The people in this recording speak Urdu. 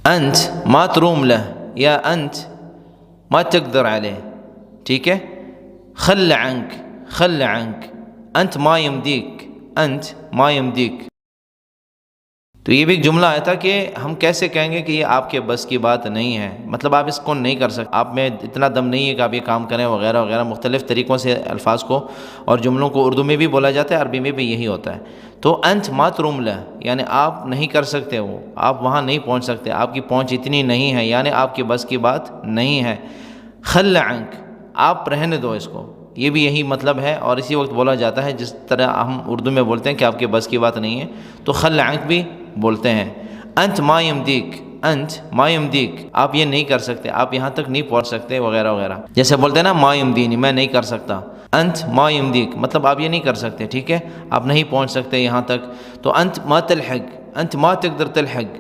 أنت ما تروم له يا أنت ما تقدر عليه، ٹھیک ہے. خل عنك خل عنك أنت ما يمديك أنت ما يمديك. تو یہ بھی ایک جملہ آیا تھا کہ ہم کیسے کہیں گے کہ یہ آپ کے بس کی بات نہیں ہے، مطلب آپ اس کو نہیں کر سکتے، آپ میں اتنا دم نہیں ہے کہ آپ یہ کام کریں وغیرہ وغیرہ. مختلف طریقوں سے الفاظ کو اور جملوں کو اردو میں بھی بولا جاتا ہے، عربی میں بھی یہی ہوتا ہے. تو انت ما تروم لہ یعنی آپ نہیں کر سکتے، وہ آپ وہاں نہیں پہنچ سکتے، آپ کی پہنچ اتنی نہیں ہے، یعنی آپ کی بس کی بات نہیں ہے. خل عنک آپ رہنے دو اس کو، یہ بھی یہی مطلب ہے. اور اسی وقت بولا جاتا ہے جس طرح ہم اردو میں بولتے ہیں کہ آپ کے بس کی بات نہیں ہے، تو خل عنک بھی بولتے ہیں. انت ما یمدیک انت ما یمدیک آپ یہ نہیں کر سکتے، آپ یہاں تک نہیں پہنچ سکتے وغیرہ وغیرہ. جیسے بولتے ہیں نا ما یمدینی میں نہیں کر سکتا، انت ما یمدیک مطلب آپ یہ نہیں کر سکتے، ٹھیک ہے، آپ نہیں پہنچ سکتے یہاں تک. تو انت ما تلحق انت ما تقدر تلحق